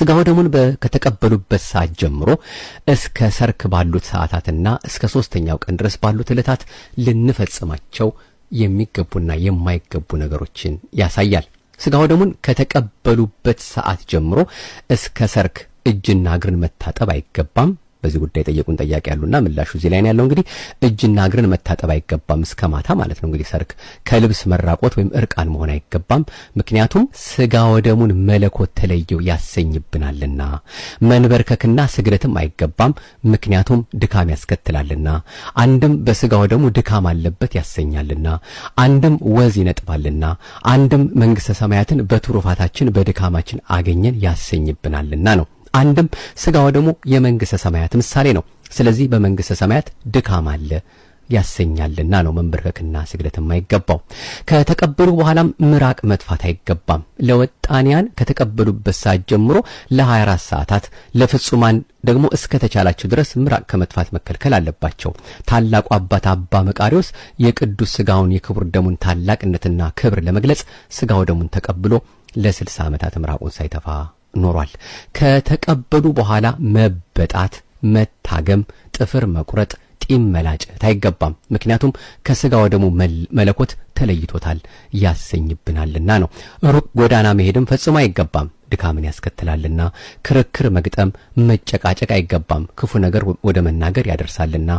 ስጋው ደሙን ከተቀበሉበት ሰዓት ጀምሮ እስከ ሰርክ ባሉት ሰዓታትና እስከ 3ኛው ቀን ድረስ ባሉት ዕለታት ልንፈጽማቸው የሚገቡና የማይገቡ ነገሮችን ያሳያል። ስጋው ደሙን ከተቀበሉበት ሰዓት ጀምሮ እስከ ሰርክ እጅና እግርን መታጠብ አይገባም። በዚህ ጉዳይ ጠየቁን ጠያቂ ያሉና ምላሹ እዚህ ላይ ነው ያለው። እንግዲህ እጅና እግርን መታጠብ አይገባም እስከ ማታ ማለት ነው። እንግዲህ ሰርክ ከልብስ መራቆት ወይም እርቃን መሆን አይገባም። ምክንያቱም ስጋው ደሙን መለኮት ተለየው ያሰኝብናልና። መንበርከክና ስግደትም አይገባም፣ ምክንያቱም ድካም ያስከትላልና። አንድም በስጋው ደሙ ድካም አለበት ያሰኛልና፣ አንድም ወዝ ይነጥባልና፣ አንድም መንግሥተ ሰማያትን በትሩፋታችን በድካማችን አገኘን ያሰኝብናልና ነው። አንድም ስጋው ደግሞ የመንግሥተ ሰማያት ምሳሌ ነው። ስለዚህ በመንግሥተ ሰማያት ድካም አለ ያሰኛልና ነው መንበርከክና ስግደት የማይገባው። ከተቀበሉ በኋላም ምራቅ መጥፋት አይገባም። ለወጣንያን ከተቀበሉበት ሰዓት ጀምሮ ለ24 ሰዓታት፣ ለፍጹማን ደግሞ እስከ ተቻላቸው ድረስ ምራቅ ከመጥፋት መከልከል አለባቸው። ታላቁ አባት አባ መቃርዮስ የቅዱስ ስጋውን የክቡር ደሙን ታላቅነትና ክብር ለመግለጽ ስጋው ደሙን ተቀብሎ ለ60 ዓመታት ምራቁን ሳይተፋ ኖሯል። ከተቀበሉ በኋላ መበጣት፣ መታገም፣ ጥፍር መቁረጥ፣ ጢም መላጨት አይገባም። ምክንያቱም ከስጋው ደሙ መለኮት ተለይቶታል ያሰኝብናልና ነው። ሩቅ ጎዳና መሄድም ፈጽሞ አይገባም፣ ድካምን ያስከትላልና። ክርክር መግጠም፣ መጨቃጨቅ አይገባም፣ ክፉ ነገር ወደ መናገር ያደርሳልና።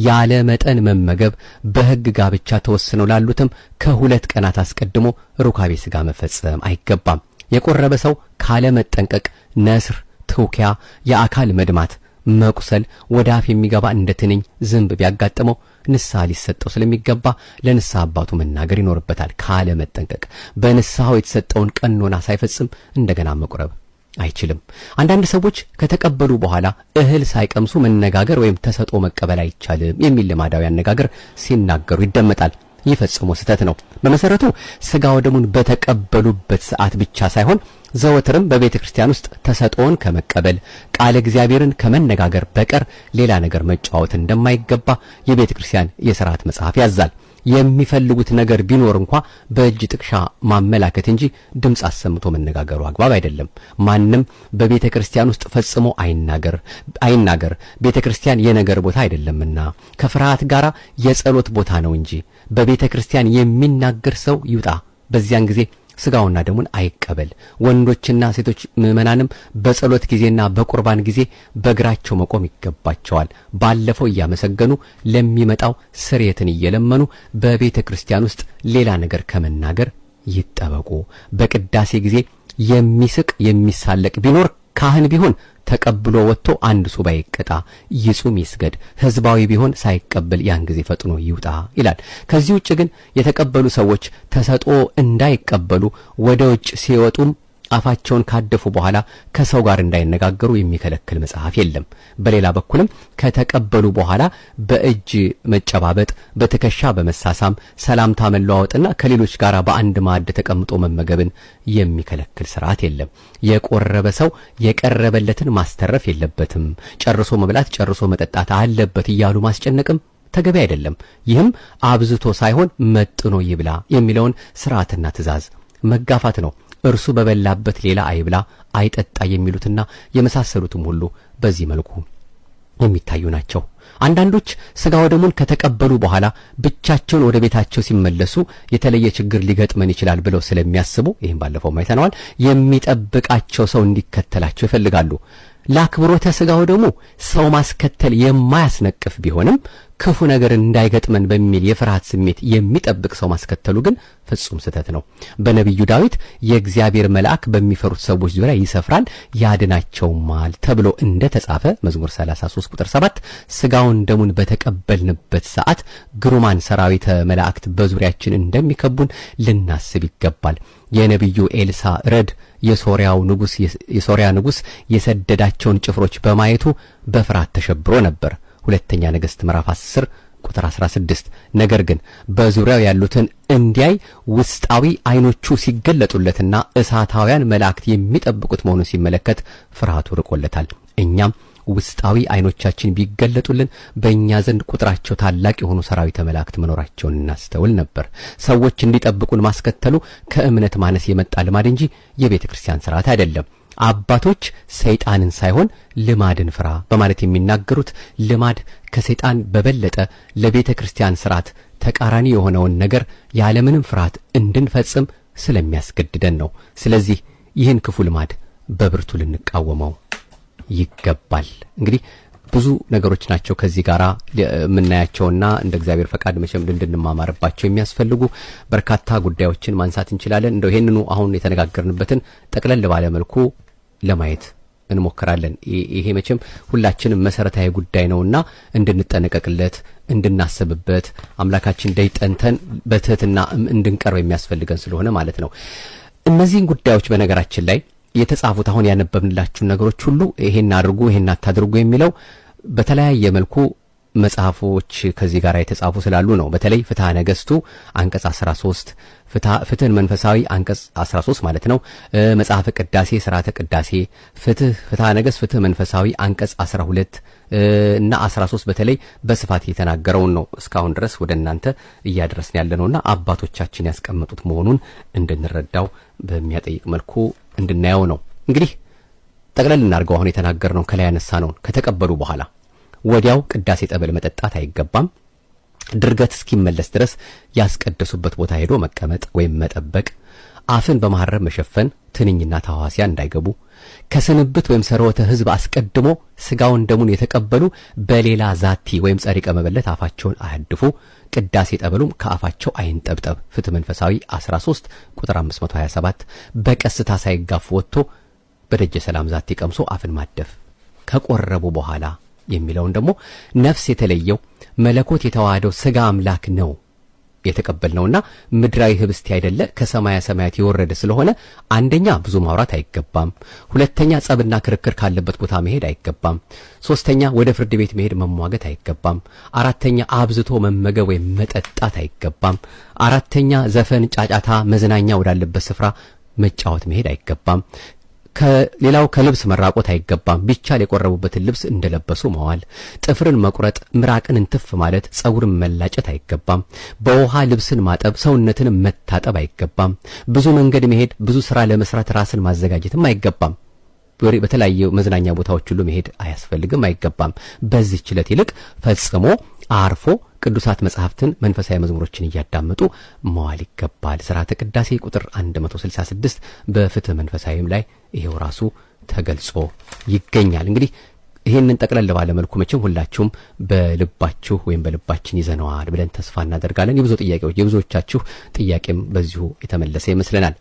ያለ መጠን መመገብ፣ በሕግ ጋብቻ ተወስነው ላሉትም ከ2 ቀናት አስቀድሞ ሩካቤ ስጋ መፈጸም አይገባም። የቆረበ ሰው ካለ መጠንቀቅ ነስር፣ ትውኪያ፣ የአካል መድማት፣ መቁሰል፣ ወደ አፍ የሚገባ እንደ ትንኝ ዝንብ ቢያጋጥመው ንስሐ ሊሰጠው ስለሚገባ ለንስሐ አባቱ መናገር ይኖርበታል። ካለ መጠንቀቅ በንስሐው የተሰጠውን ቀኖና ሳይፈጽም እንደገና መቁረብ አይችልም። አንዳንድ ሰዎች ከተቀበሉ በኋላ እህል ሳይቀምሱ መነጋገር ወይም ተሰጦ መቀበል አይቻልም የሚል ልማዳዊ አነጋገር ሲናገሩ ይደመጣል። ይህ ፈጽሞ ስህተት ነው። በመሰረቱ ስጋው ደሙን በተቀበሉበት ሰዓት ብቻ ሳይሆን ዘወትርም በቤተ ክርስቲያን ውስጥ ተሰጦን ከመቀበል ቃለ እግዚአብሔርን ከመነጋገር በቀር ሌላ ነገር መጫወት እንደማይገባ የቤተ ክርስቲያን የሥርዓት መጽሐፍ ያዛል። የሚፈልጉት ነገር ቢኖር እንኳ በእጅ ጥቅሻ ማመላከት እንጂ ድምፅ አሰምቶ መነጋገሩ አግባብ አይደለም። ማንም በቤተ ክርስቲያን ውስጥ ፈጽሞ አይናገር። ቤተ ክርስቲያን የነገር ቦታ አይደለምና ከፍርሃት ጋር የጸሎት ቦታ ነው እንጂ በቤተ ክርስቲያን የሚናገር ሰው ይውጣ። በዚያን ጊዜ ስጋውና ደሙን አይቀበል። ወንዶችና ሴቶች ምእመናንም በጸሎት ጊዜና በቁርባን ጊዜ በእግራቸው መቆም ይገባቸዋል። ባለፈው እያመሰገኑ ለሚመጣው ስርየትን እየለመኑ በቤተ ክርስቲያን ውስጥ ሌላ ነገር ከመናገር ይጠበቁ። በቅዳሴ ጊዜ የሚስቅ የሚሳለቅ ቢኖር ካህን ቢሆን ተቀብሎ ወጥቶ አንድ ሱባኤ ይቀጣ፣ ይጹም፣ ይስገድ። ሕዝባዊ ቢሆን ሳይቀበል ያን ጊዜ ፈጥኖ ይውጣ ይላል። ከዚህ ውጭ ግን የተቀበሉ ሰዎች ተሰጦ እንዳይቀበሉ ወደ ውጭ ሲወጡም አፋቸውን ካደፉ በኋላ ከሰው ጋር እንዳይነጋገሩ የሚከለክል መጽሐፍ የለም። በሌላ በኩልም ከተቀበሉ በኋላ በእጅ መጨባበጥ፣ በትከሻ በመሳሳም ሰላምታ መለዋወጥና ከሌሎች ጋር በአንድ ማዕድ ተቀምጦ መመገብን የሚከለክል ሥርዓት የለም። የቆረበ ሰው የቀረበለትን ማስተረፍ የለበትም። ጨርሶ መብላት፣ ጨርሶ መጠጣት አለበት እያሉ ማስጨነቅም ተገቢ አይደለም። ይህም አብዝቶ ሳይሆን መጥኖ ይብላ የሚለውን ሥርዓትና ትእዛዝ መጋፋት ነው። እርሱ በበላበት ሌላ አይብላ አይጠጣ የሚሉትና የመሳሰሉትም ሁሉ በዚህ መልኩ የሚታዩ ናቸው። አንዳንዶች ስጋው ደሙን ከተቀበሉ በኋላ ብቻቸውን ወደ ቤታቸው ሲመለሱ የተለየ ችግር ሊገጥመን ይችላል ብለው ስለሚያስቡ ይህም ባለፈው አይተነዋል፣ የሚጠብቃቸው ሰው እንዲከተላቸው ይፈልጋሉ። ለአክብሮተ ስጋው ደግሞ ሰው ማስከተል የማያስነቅፍ ቢሆንም ክፉ ነገር እንዳይገጥመን በሚል የፍርሃት ስሜት የሚጠብቅ ሰው ማስከተሉ ግን ፍጹም ስህተት ነው። በነቢዩ ዳዊት የእግዚአብሔር መልአክ በሚፈሩት ሰዎች ዙሪያ ይሰፍራል ያድናቸውማል ተብሎ እንደተጻፈ መዝሙር 33 ቁጥር 7 ስጋውን ደሙን በተቀበልንበት ሰዓት ግሩማን ሰራዊተ መላእክት በዙሪያችን እንደሚከቡን ልናስብ ይገባል። የነቢዩ ኤልሳ ረድ የሶርያ ንጉሥ የሰደዳቸውን ጭፍሮች በማየቱ በፍርሃት ተሸብሮ ነበር። ሁለተኛ ነገሥት ምዕራፍ 10 ቁጥር 16። ነገር ግን በዙሪያው ያሉትን እንዲያይ ውስጣዊ አይኖቹ ሲገለጡለትና እሳታውያን መላእክት የሚጠብቁት መሆኑን ሲመለከት ፍርሃቱ ርቆለታል። እኛም ውስጣዊ አይኖቻችን ቢገለጡልን በእኛ ዘንድ ቁጥራቸው ታላቅ የሆኑ ሰራዊተ መላእክት መኖራቸውን እናስተውል ነበር። ሰዎች እንዲጠብቁን ማስከተሉ ከእምነት ማነስ የመጣ ልማድ እንጂ የቤተ ክርስቲያን ሥርዓት አይደለም። አባቶች ሰይጣንን ሳይሆን ልማድን ፍራ በማለት የሚናገሩት ልማድ ከሰይጣን በበለጠ ለቤተ ክርስቲያን ሥርዓት ተቃራኒ የሆነውን ነገር ያለምንም ፍርሃት እንድንፈጽም ስለሚያስገድደን ነው። ስለዚህ ይህን ክፉ ልማድ በብርቱ ልንቃወመው ይገባል። እንግዲህ ብዙ ነገሮች ናቸው ከዚህ ጋራ የምናያቸውና እንደ እግዚአብሔር ፈቃድ መቼም እንድንማማርባቸው የሚያስፈልጉ በርካታ ጉዳዮችን ማንሳት እንችላለን። እንደው ይሄንኑ አሁን የተነጋገርንበትን ጠቅለል ባለ መልኩ ለማየት እንሞክራለን። ይሄ መቼም ሁላችንም መሰረታዊ ጉዳይ ነውና እንድንጠነቀቅለት እንድናስብበት አምላካችን ደይጠንተን በትህትና እንድንቀርብ የሚያስፈልገን ስለሆነ ማለት ነው። እነዚህን ጉዳዮች በነገራችን ላይ የተጻፉት አሁን ያነበብንላችሁ ነገሮች ሁሉ ይሄን አድርጉ ይሄን አታድርጉ የሚለው በተለያየ መልኩ መጽሐፎች ከዚህ ጋር የተጻፉ ስላሉ ነው። በተለይ ፍትሐ ነገሥቱ አንቀጽ 13 ፍትህን መንፈሳዊ አንቀጽ 13 ማለት ነው። መጽሐፈ ቅዳሴ ሥርዓተ ቅዳሴ ፍትሐ ነገሥት ፍትህ መንፈሳዊ አንቀጽ 12 እና 13 በተለይ በስፋት የተናገረውን ነው እስካሁን ድረስ ወደ እናንተ እያደረስን ያለነውና አባቶቻችን ያስቀመጡት መሆኑን እንድንረዳው በሚያጠይቅ መልኩ እንድናየው ነው። እንግዲህ ጠቅለል እናድርገው። አሁን የተናገርነው ከላይ ያነሳነውን ከተቀበሉ በኋላ ወዲያው ቅዳሴ ጠበል መጠጣት አይገባም። ድርገት እስኪመለስ ድረስ ያስቀደሱበት ቦታ ሄዶ መቀመጥ ወይም መጠበቅ፣ አፍን በመሐረብ መሸፈን፣ ትንኝና ተዋሲያን እንዳይገቡ፣ ከስንብት ወይም ሰርወተ ሕዝብ አስቀድሞ ስጋውን ደሙን የተቀበሉ በሌላ ዛቲ ወይም ጸሪቀ መበለት አፋቸውን አያድፉ፣ ቅዳሴ ጠበሉም ከአፋቸው አይንጠብጠብ። ፍትህ መንፈሳዊ 13 ቁጥር 527 በቀስታ ሳይጋፉ ወጥቶ በደጀ ሰላም ዛቲ ቀምሶ አፍን ማደፍ። ከቆረቡ በኋላ የሚለውን ደግሞ ነፍስ የተለየው መለኮት የተዋሃደው ስጋ አምላክ ነው የተቀበልነውና ምድራዊ ህብስት አይደለ ከሰማያ ሰማያት የወረደ ስለሆነ አንደኛ ብዙ ማውራት አይገባም፣ ሁለተኛ ጸብና ክርክር ካለበት ቦታ መሄድ አይገባም፣ ሶስተኛ ወደ ፍርድ ቤት መሄድ መሟገት አይገባም፣ አራተኛ አብዝቶ መመገብ ወይም መጠጣት አይገባም፣ አራተኛ ዘፈን፣ ጫጫታ፣ መዝናኛ ወዳለበት ስፍራ መጫወት መሄድ አይገባም፣ ከሌላው ከልብስ መራቆት አይገባም፣ ቢቻል የቆረቡበትን ልብስ እንደለበሱ መዋል፣ ጥፍርን መቁረጥ፣ ምራቅን እንትፍ ማለት፣ ጸጉርን መላጨት አይገባም፣ በውሃ ልብስን ማጠብ፣ ሰውነትን መታጠብ አይገባም፣ ብዙ መንገድ መሄድ፣ ብዙ ስራ ለመስራት ራስን ማዘጋጀትም አይገባም፣ በተለያዩ መዝናኛ ቦታዎች ሁሉ መሄድ አያስፈልግም አይገባም። በዚህ ችለት ይልቅ ፈጽሞ አርፎ ቅዱሳት መጻሕፍትን መንፈሳዊ መዝሙሮችን እያዳመጡ መዋል ይገባል። ሥርዓተ ቅዳሴ ቁጥር 166 በፍትህ መንፈሳዊም ላይ ይሄው ራሱ ተገልጾ ይገኛል። እንግዲህ ይሄንን ጠቅለል ባለ መልኩ መቼም ሁላችሁም በልባችሁ ወይም በልባችን ይዘነዋል ብለን ተስፋ እናደርጋለን። የብዙዎቻችሁ ጥያቄም በዚሁ የተመለሰ ይመስለናል።